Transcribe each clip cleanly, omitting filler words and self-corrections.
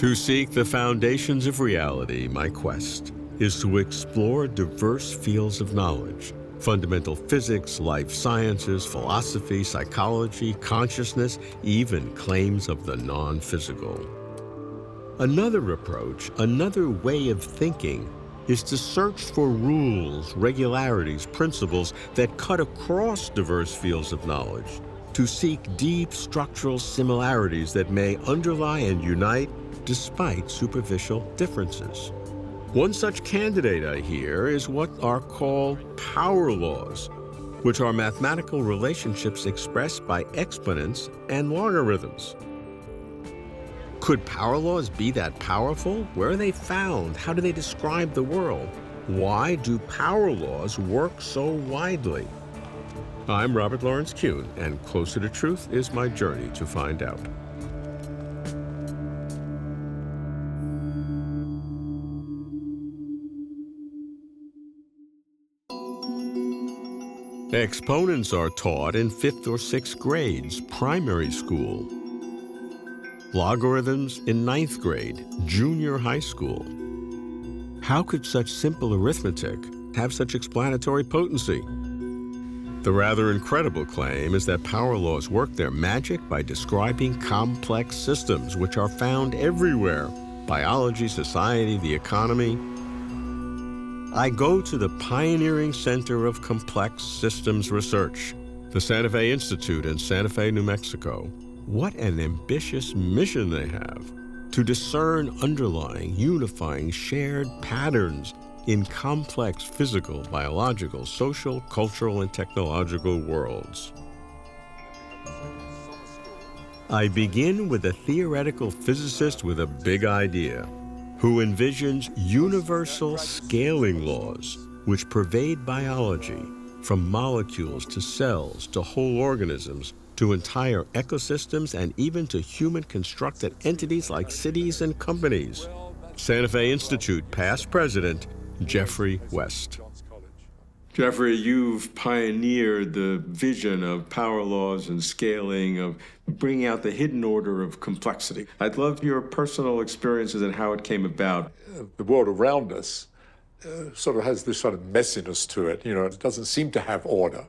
To seek the foundations of reality, my quest is to explore diverse fields of knowledge: fundamental physics, life sciences, philosophy, psychology, consciousness, even claims of the non-physical. Another approach, another way of thinking, is to search for rules, regularities, principles that cut across diverse fields of knowledge, to seek deep structural similarities that may underlie and unite despite superficial differences. One such candidate, I hear, is what are called power laws, which are mathematical relationships expressed by exponents and logarithms. Could power laws be that powerful? Where are they found? How do they describe the world? Why do power laws work so widely? I'm Robert Lawrence Kuhn, and Closer to Truth is my journey to find out. Exponents are taught in 5th or 6th grades, primary school. Logarithms in 9th grade, junior high school. How could such simple arithmetic have such explanatory potency? The rather incredible claim is that power laws work their magic by describing complex systems which are found everywhere: biology, society, the economy. I go to the pioneering center of complex systems research, the Santa Fe Institute in Santa Fe, New Mexico. What an ambitious mission they have: to discern underlying, unifying, shared patterns in complex physical, biological, social, cultural, and technological worlds. I begin with a theoretical physicist with a big idea, who envisions universal scaling laws which pervade biology, from molecules to cells to whole organisms to entire ecosystems and even to human-constructed entities like cities and companies. Santa Fe Institute past president, Geoffrey West. Geoffrey, you've pioneered the vision of power laws and scaling, of bringing out the hidden order of complexity. I'd love your personal experiences and how it came about. The world around us sort of has this sort of messiness to it. You know, it doesn't seem to have order.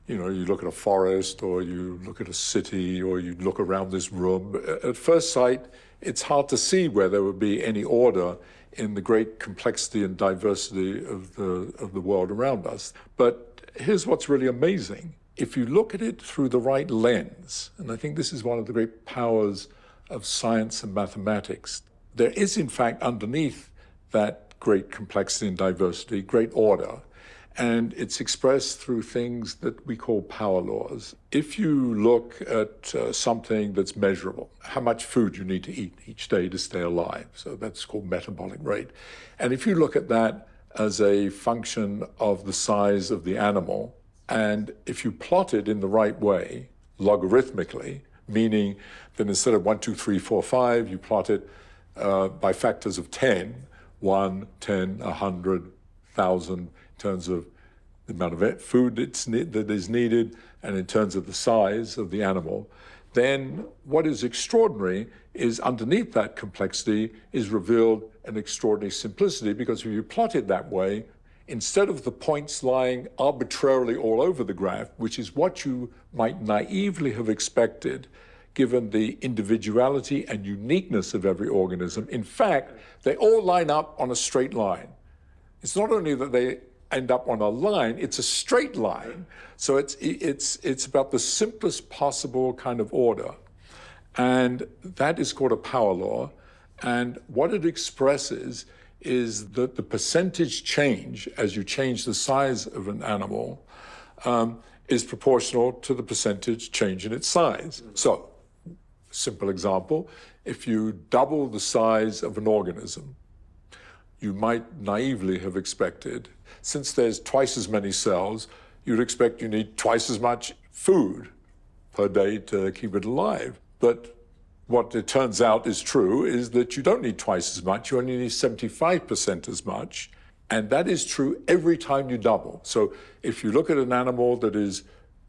You know, you look at a forest, or you look at a city, or you look around this room. At first sight, it's hard to see where there would be any order in the great complexity and diversity of the world around us. But here's what's really amazing. If you look at it through the right lens, and I think this is one of the great powers of science and mathematics, there is in fact underneath that great complexity and diversity, great order, and it's expressed through things that we call power laws. If you look at something that's measurable, how much food you need to eat each day to stay alive, so that's called metabolic rate. And if you look at that as a function of the size of the animal, and if you plot it in the right way, logarithmically, meaning that instead of 1, 2, 3, 4, 5, you plot it by factors of 10, 1, 10, 100, 1,000, in terms of the amount of food that is needed and in terms of the size of the animal, then what is extraordinary is underneath that complexity is revealed an extraordinary simplicity, because if you plot it that way, instead of the points lying arbitrarily all over the graph, which is what you might naively have expected given the individuality and uniqueness of every organism, in fact, they all line up on a straight line. It's not only that they end up on a line, it's a straight line. So it's about the simplest possible kind of order. And that is called a power law. And what it expresses is that the percentage change as you change the size of an animal is proportional to the percentage change in its size. So, simple example, if you double the size of an organism, you might naively have expected, since there's twice as many cells, you'd expect you need twice as much food per day to keep it alive. But what it turns out is true is that you don't need twice as much, you only need 75% as much. And that is true every time you double. So if you look at an animal that is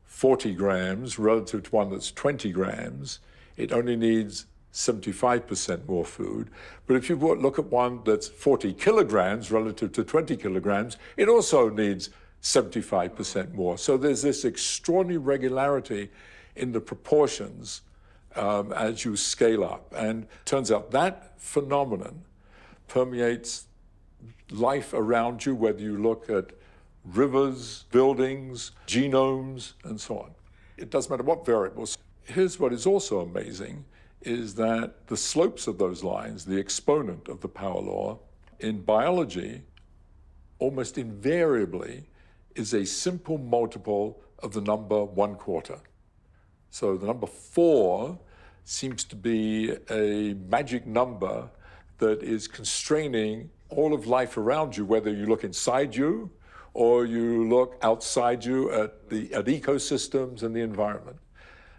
40 grams relative to one that's 20 grams, it only needs 75% more food. But if you look at one that's 40 kilograms relative to 20 kilograms, it also needs 75% more. So there's this extraordinary regularity in the proportions as you scale up. And it turns out that phenomenon permeates life around you, whether you look at rivers, buildings, genomes, and so on. It doesn't matter what variables. Here's what is also amazing, is that the slopes of those lines, the exponent of the power law, in biology, almost invariably is a simple multiple of the number 1/4. So the number 4 seems to be a magic number that is constraining all of life around you, whether you look inside you or you look outside you at ecosystems and the environment.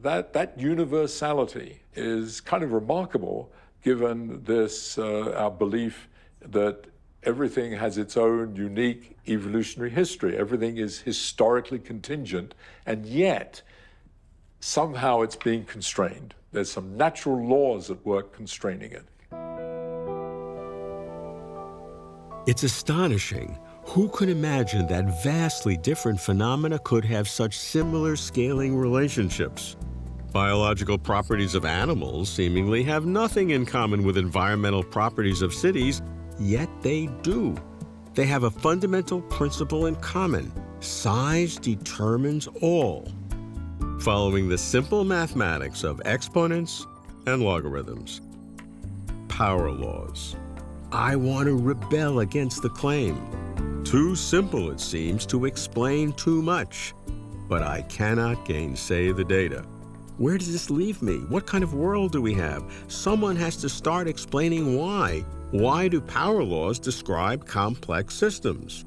That universality is kind of remarkable, given this our belief that everything has its own unique evolutionary history. Everything is historically contingent, and yet somehow it's being constrained. There's some natural laws at work constraining it. It's astonishing. Who could imagine that vastly different phenomena could have such similar scaling relationships? Biological properties of animals seemingly have nothing in common with environmental properties of cities, yet they do. They have a fundamental principle in common. Size determines all. Following the simple mathematics of exponents and logarithms. Power laws. I want to rebel against the claim. Too simple, it seems, to explain too much. But I cannot gainsay the data. Where does this leave me? What kind of world do we have? Someone has to start explaining why. Why do power laws describe complex systems?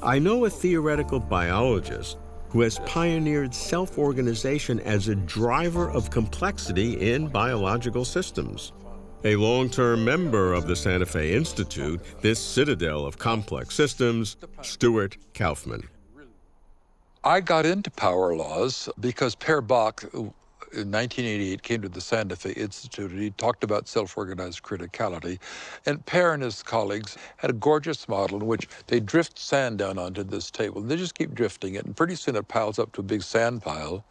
I know a theoretical biologist who has pioneered self-organization as a driver of complexity in biological systems. A long-term member of the Santa Fe Institute, this citadel of complex systems, Stuart Kauffman. I got into power laws because Per Bach, in 1988, came to the Santa Fe Institute, and he talked about self-organized criticality. And Per and his colleagues had a gorgeous model in which they drift sand down onto this table. They just keep drifting it, and pretty soon it piles up to a big sand pile.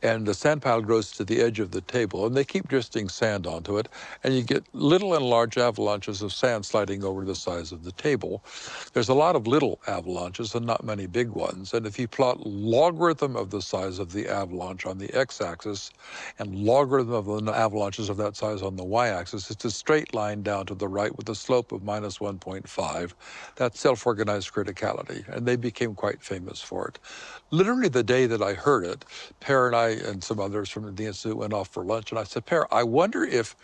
And the sand pile grows to the edge of the table, and they keep drifting sand onto it, and you get little and large avalanches of sand sliding over the size of the table. There's a lot of little avalanches and not many big ones. And if you plot logarithm of the size of the avalanche on the x-axis and logarithm of the avalanches of that size on the y-axis, it's a straight line down to the right with a slope of minus 1.5. That's self-organized criticality, and they became quite famous for it. Literally the day that I heard it, Per and I and some others from the Institute went off for lunch, and I said, Per, I wonder if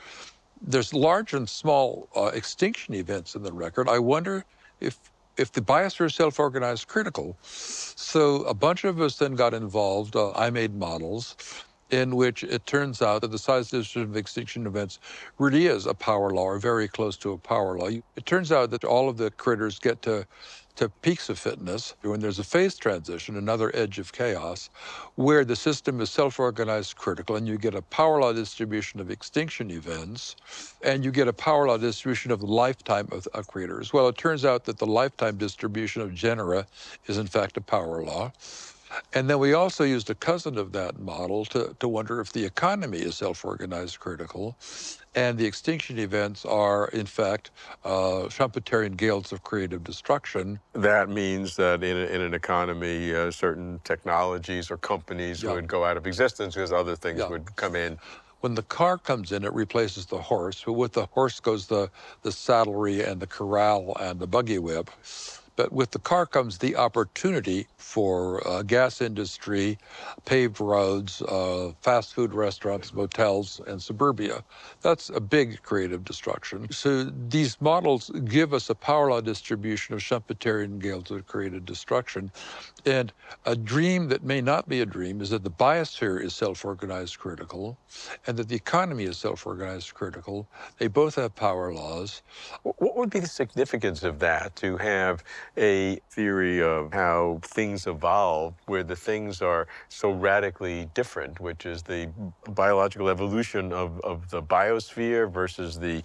there's large and small extinction events in the record. I wonder if the biosphere is self-organized critical. So a bunch of us then got involved. I made models in which it turns out that the size distribution of extinction events really is a power law, or very close to a power law. It turns out that all of the critters get to peaks of fitness when there's a phase transition, another edge of chaos, where the system is self-organized critical, and you get a power law distribution of extinction events, and you get a power law distribution of the lifetime of critters. Well, it turns out that the lifetime distribution of genera is in fact a power law. And then we also used a cousin of that model to wonder if the economy is self-organized critical, and the extinction events are, in fact, Schumpeterian gales of creative destruction. That means that in an economy, certain technologies or companies would go out of existence because other things would come in. When the car comes in, it replaces the horse, but with the horse goes the saddlery and the corral and the buggy whip. But with the car comes the opportunity for gas industry, paved roads, fast food restaurants, motels, and suburbia. That's a big creative destruction. So these models give us a power law distribution of Schumpeterian gales of creative destruction. And a dream that may not be a dream is that the biosphere is self-organized critical, and that the economy is self-organized critical. They both have power laws. What would be the significance of that, to have a theory of how things evolve where the things are so radically different, which is the biological evolution of the biosphere versus the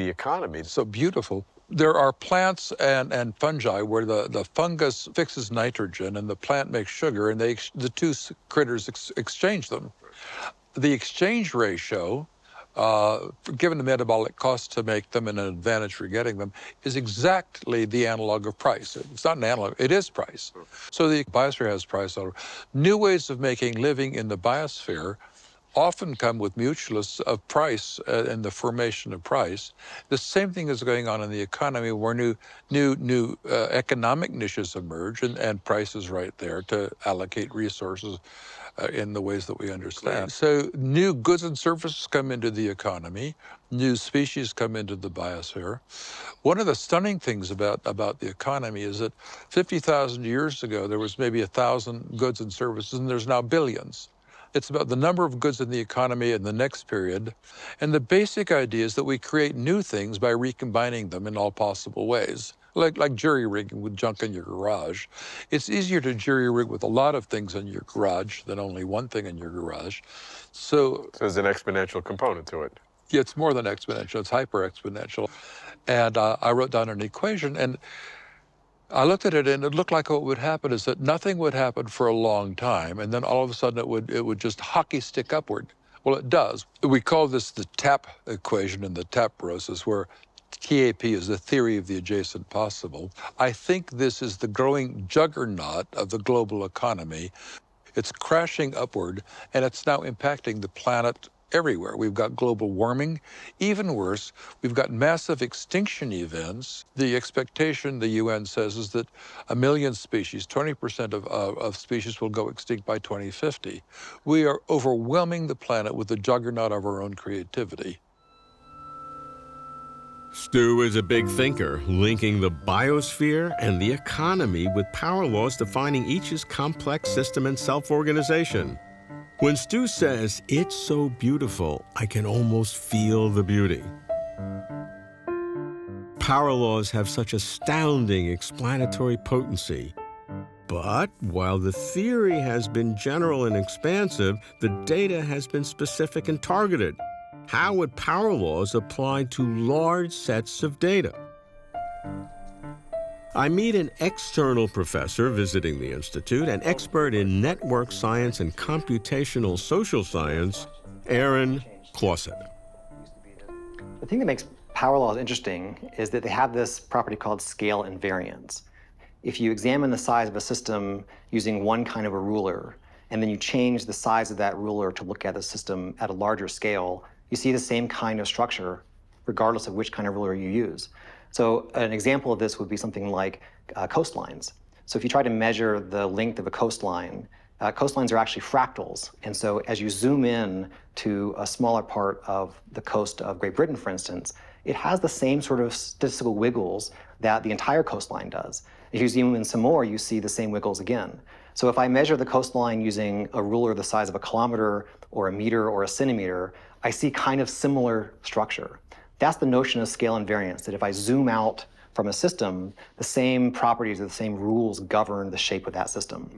economy. So beautiful. There are plants and fungi where the fungus fixes nitrogen and the plant makes sugar, and the two critters exchange them. The exchange ratio, given the metabolic cost to make them and an advantage for getting them, is exactly the analog of price. It's not an analog, it is price. So the biosphere has price. New ways of making living in the biosphere often come with mutualists of price and the formation of price. The same thing is going on in the economy where new economic niches emerge and price is right there to allocate resources in the ways that we understand. So new goods and services come into the economy, new species come into the biosphere. One of the stunning things about the economy is that 50,000 years ago, there was maybe 1,000 goods and services, and there's now billions. It's about the number of goods in the economy in the next period. And the basic idea is that we create new things by recombining them in all possible ways. Like jury-rigging with junk in your garage. It's easier to jury-rig with a lot of things in your garage than only one thing in your garage. So there's an exponential component to it. Yeah, it's more than exponential, it's hyper-exponential. And I wrote down an equation, and I looked at it, and it looked like what would happen is that nothing would happen for a long time, and then all of a sudden it would just hockey stick upward. Well, it does. We call this the TAP equation in the TAP process, where TAP is the theory of the adjacent possible. I think this is the growing juggernaut of the global economy. It's crashing upward, and it's now impacting the planet everywhere. We've got global warming. Even worse, we've got massive extinction events. The expectation, the UN says, is that 1 million species, 20% of species will go extinct by 2050. We are overwhelming the planet with the juggernaut of our own creativity. Stu is a big thinker, linking the biosphere and the economy with power laws defining each's complex system and self-organization. When Stu says, "It's so beautiful, I can almost feel the beauty," power laws have such astounding explanatory potency. But while the theory has been general and expansive, the data has been specific and targeted. How would power laws apply to large sets of data? I meet an external professor visiting the Institute, an expert in network science and computational social science, Aaron Clauset. The thing that makes power laws interesting is that they have this property called scale invariance. If you examine the size of a system using one kind of a ruler, and then you change the size of that ruler to look at the system at a larger scale, you see the same kind of structure regardless of which kind of ruler you use. So an example of this would be something like coastlines. So if you try to measure the length of a coastline, coastlines are actually fractals. And so as you zoom in to a smaller part of the coast of Great Britain, for instance, it has the same sort of statistical wiggles that the entire coastline does. If you zoom in some more, you see the same wiggles again. So if I measure the coastline using a ruler the size of a kilometer or a meter or a centimeter, I see kind of similar structure. That's the notion of scale invariance, that if I zoom out from a system, the same properties or the same rules govern the shape of that system.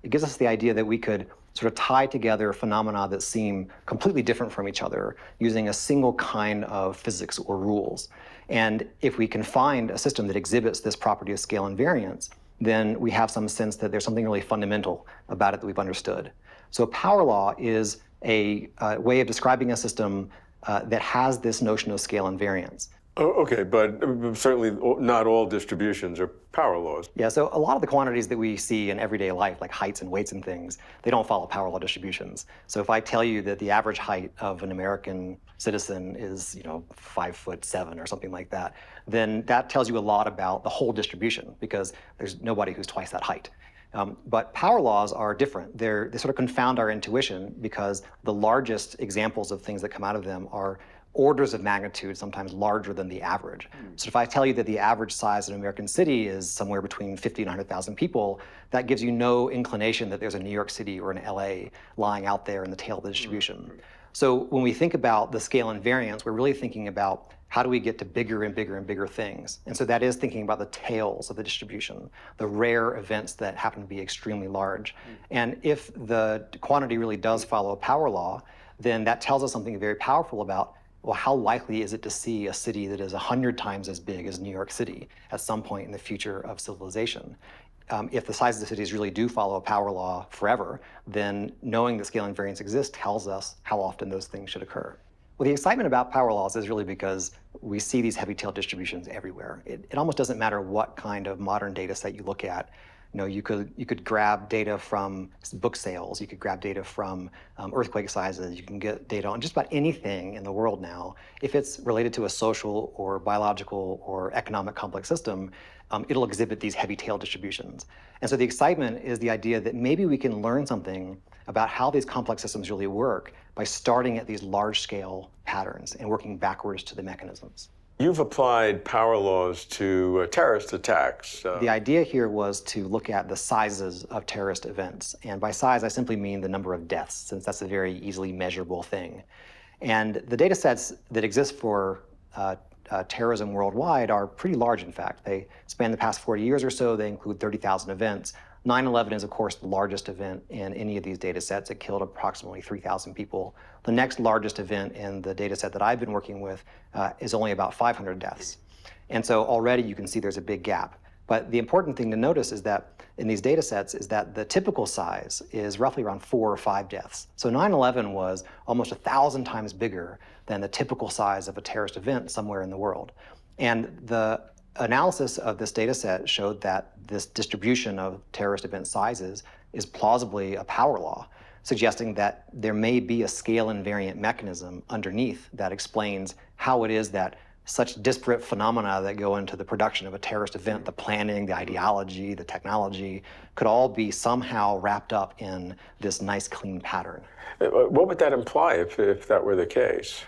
It gives us the idea that we could sort of tie together phenomena that seem completely different from each other using a single kind of physics or rules. And if we can find a system that exhibits this property of scale invariance, then we have some sense that there's something really fundamental about it that we've understood. So a power law is a way of describing a system that has this notion of scale invariance. Oh, okay, but certainly not all distributions are power laws. Yeah, so a lot of the quantities that we see in everyday life, like heights and weights and things, they don't follow power law distributions. So if I tell you that the average height of an American citizen is, 5'7" or something like that, then that tells you a lot about the whole distribution because there's nobody who's twice that height. But power laws are different. They sort of confound our intuition because the largest examples of things that come out of them are orders of magnitude, sometimes larger than the average. So if I tell you that the average size of an American city is somewhere between 50 and 100,000 people, that gives you no inclination that there's a New York City or an LA lying out there in the tail of the distribution. So when we think about the scale invariance, we're really thinking about how do we get to bigger and bigger and bigger things? And so that is thinking about the tails of the distribution, the rare events that happen to be extremely large. And if the quantity really does follow a power law, then that tells us something very powerful about, well, how likely is it to see a city that is 100 times as big as New York City at some point in the future of civilization? If the size of the cities really do follow a power law forever, then knowing that scale invariance exists tells us how often those things should occur. Well, the excitement about power laws is really because we see these heavy tail distributions everywhere. It almost doesn't matter what kind of modern data set you look at. You could grab data from book sales, you could grab data from earthquake sizes, you can get data on just about anything in the world now. If it's related to a social or biological or economic complex system, it'll exhibit these heavy tail distributions. And so the excitement is the idea that maybe we can learn something about how these complex systems really work by starting at these large scale patterns and working backwards to the mechanisms. You've applied power laws to terrorist attacks. The idea here was to look at the sizes of terrorist events. And by size, I simply mean the number of deaths, since that's a very easily measurable thing. And the data sets that exist for terrorism worldwide are pretty large, in fact. They span the past 40 years or so. They include 30,000 events. 9/11 is, of course, the largest event in any of these data sets. It killed approximately 3,000 people. The next largest event in the data set that I've been working with is only about 500 deaths. And so already you can see there's a big gap. But the important thing to notice is that in these data sets is that the typical size is roughly around 4 or 5 deaths. So 9/11 was almost 1,000 times bigger than the typical size of a terrorist event somewhere in the world. And the analysis of this data set showed that this distribution of terrorist event sizes is plausibly a power law, suggesting that there may be a scale invariant mechanism underneath that explains how it is that such disparate phenomena that go into the production of a terrorist event, the planning, the ideology, the technology, could all be somehow wrapped up in this nice, clean pattern. What would that imply if that were the case?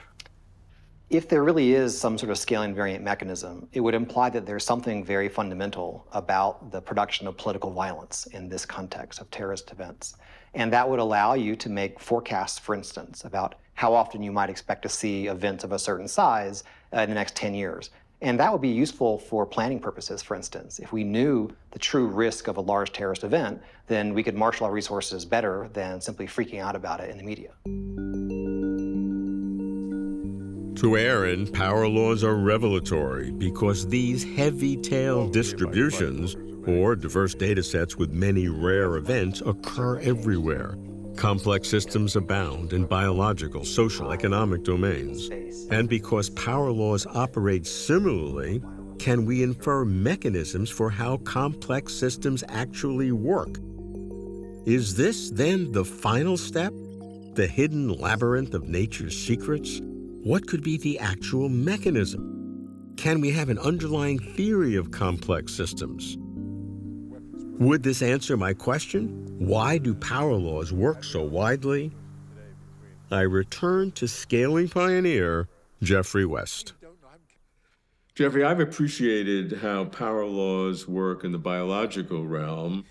If there really is some sort of scale invariant mechanism, it would imply that there's something very fundamental about the production of political violence in this context of terrorist events. And that would allow you to make forecasts, for instance, about how often you might expect to see events of a certain size in the next 10 years. And that would be useful for planning purposes, for instance. If we knew the true risk of a large terrorist event, then we could marshal our resources better than simply freaking out about it in the media. To Aaron, power laws are revelatory because these heavy-tail distributions, or diverse data sets with many rare events, occur everywhere. Complex systems abound in biological, social, economic domains. And because power laws operate similarly, can we infer mechanisms for how complex systems actually work? Is this then the final step? The hidden labyrinth of nature's secrets? What could be the actual mechanism? Can we have an underlying theory of complex systems? Would this answer my question? Why do power laws work so widely? I return to scaling pioneer Geoffrey West. Geoffrey, I've appreciated how power laws work in the biological realm.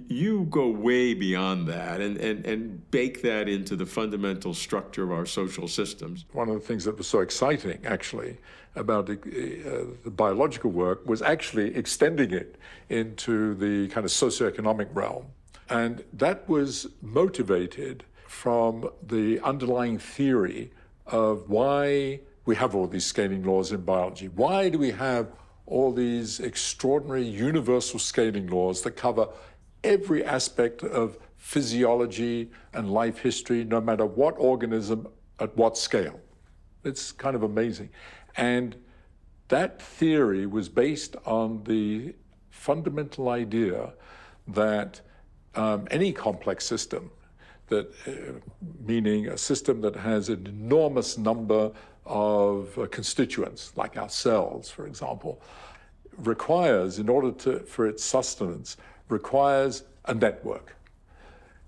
You go way beyond that and bake that into the fundamental structure of our social systems. One of the things that was so exciting, actually, about the biological work was actually extending it into the kind of socioeconomic realm. And that was motivated from the underlying theory of why we have all these scaling laws in biology. Why do we have all these extraordinary universal scaling laws that cover every aspect of physiology and life history, no matter what organism, at what scale? It's kind of amazing. And that theory was based on the fundamental idea that any complex system, meaning a system that has an enormous number of constituents, like our cells, for example, requires, in order for its sustenance, requires a network.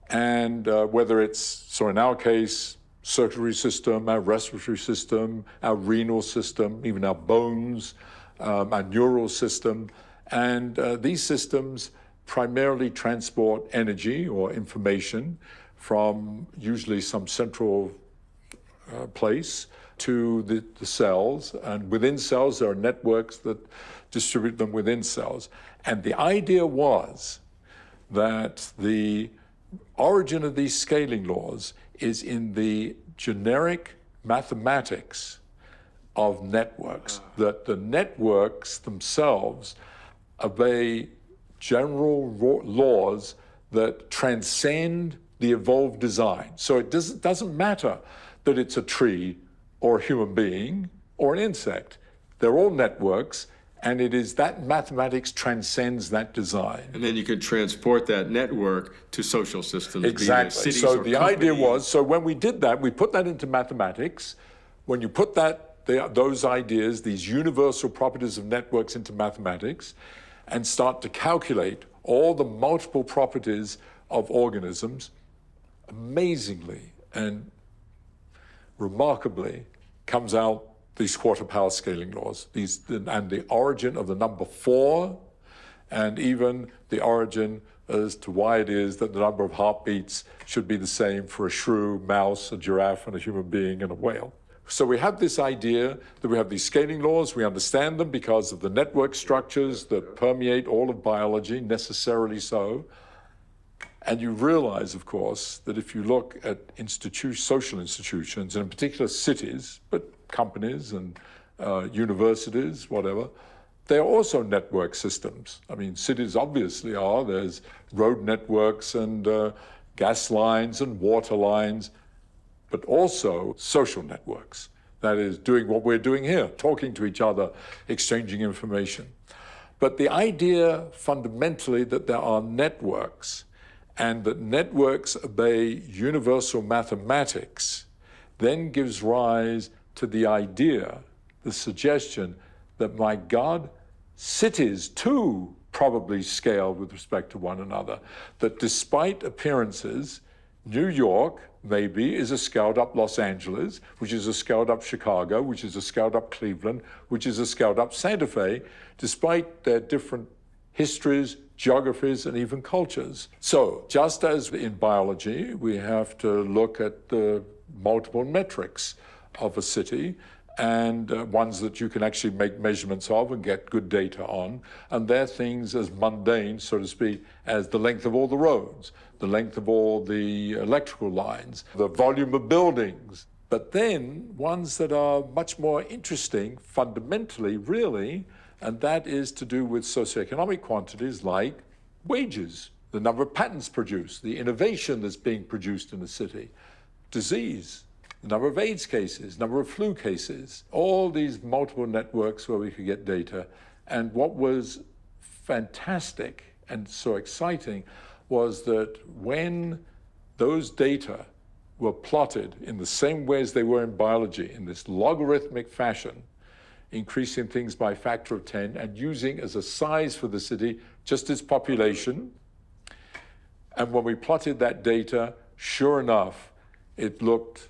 And whether it's, so in our case, circulatory system, our respiratory system, our renal system, even our bones, our neural system, and these systems primarily transport energy or information from usually some central place to the cells, and within cells there are networks that distribute them within cells. And the idea was that the origin of these scaling laws is in the generic mathematics of networks, that the networks themselves obey general laws that transcend the evolved design. So it doesn't matter that it's a tree or a human being or an insect. They're all networks, and it is that mathematics transcends that design. And then you can transport that network to social systems. Exactly. So the idea was, so when we did that, we put that into mathematics. When you put those ideas, these universal properties of networks into mathematics, and start to calculate all the multiple properties of organisms, amazingly and remarkably comes out these quarter power scaling laws, and the origin of the number 4, and even the origin as to why it is that the number of heartbeats should be the same for a shrew, mouse, a giraffe, and a human being, and a whale. So we have this idea that we have these scaling laws, we understand them because of the network structures that permeate all of biology, necessarily so. And you realize, of course, that if you look at social institutions, and in particular cities, but companies and universities, whatever, they are also network systems. I mean, cities obviously are. There's road networks and gas lines and water lines, but also social networks. That is, doing what we're doing here, talking to each other, exchanging information. But the idea fundamentally that there are networks, and that networks obey universal mathematics, then gives rise to the idea, the suggestion that, my God, cities too probably scale with respect to one another. That despite appearances, New York maybe is a scaled up Los Angeles, which is a scaled up Chicago, which is a scaled up Cleveland, which is a scaled up Santa Fe, despite their different histories, geographies, and even cultures. So just as in biology, we have to look at the multiple metrics of a city, and ones that you can actually make measurements of and get good data on. And they're things as mundane, so to speak, as the length of all the roads, the length of all the electrical lines, the volume of buildings. But then ones that are much more interesting fundamentally, really, and that is to do with socioeconomic quantities like wages, the number of patents produced, the innovation that's being produced in a city, disease, the number of AIDS cases, number of flu cases, all these multiple networks where we could get data. And what was fantastic and so exciting was that when those data were plotted in the same way as they were in biology, in this logarithmic fashion, increasing things by a factor of 10 and using as a size for the city just its population. And when we plotted that data, sure enough, it looked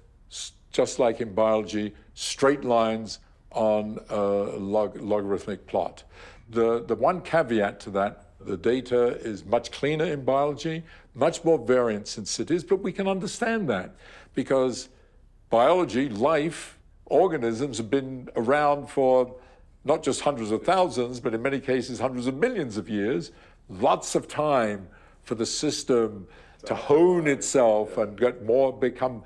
just like in biology, straight lines on a logarithmic plot. The one caveat to that, the data is much cleaner in biology, much more variance in cities, but we can understand that because biology, life, organisms have been around for not just hundreds of thousands, but in many cases hundreds of millions of years. Lots of time for the system to hone itself and become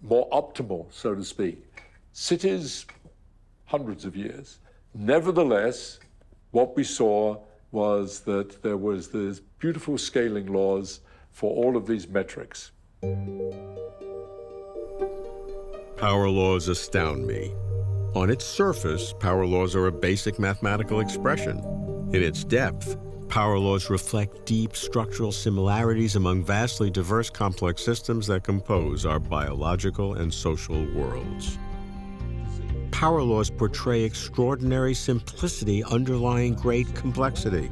more optimal, so to speak. Cities, hundreds of years. Nevertheless, what we saw was that there was these beautiful scaling laws for all of these metrics. Power laws astound me. On its surface, power laws are a basic mathematical expression. In its depth, power laws reflect deep structural similarities among vastly diverse complex systems that compose our biological and social worlds. Power laws portray extraordinary simplicity underlying great complexity.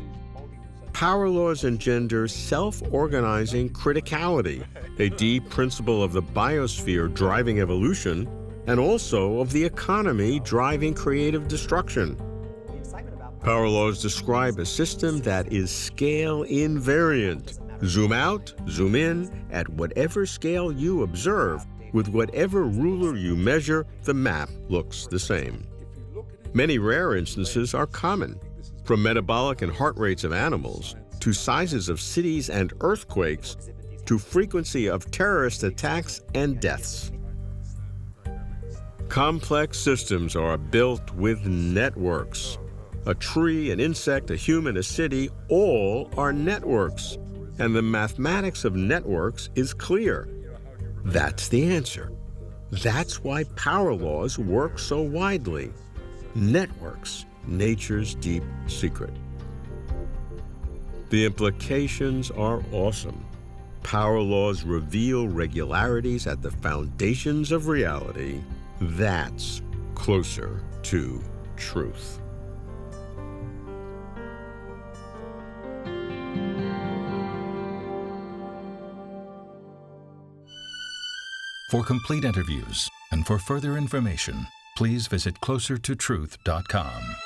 Power laws engender self-organizing criticality, a deep principle of the biosphere driving evolution, and also of the economy driving creative destruction. Power laws describe a system that is scale invariant. Zoom out, zoom in, at whatever scale you observe, With whatever ruler you measure, the map looks the same. Many rare instances are common, from metabolic and heart rates of animals, to sizes of cities and earthquakes, to frequency of terrorist attacks and deaths. Complex systems are built with networks. A tree, an insect, a human, a city, all are networks. And the mathematics of networks is clear. That's the answer. That's why power laws work so widely. Networks, nature's deep secret. The implications are awesome. Power laws reveal regularities at the foundations of reality. That's closer to truth. For complete interviews and for further information, please visit closertotruth.com.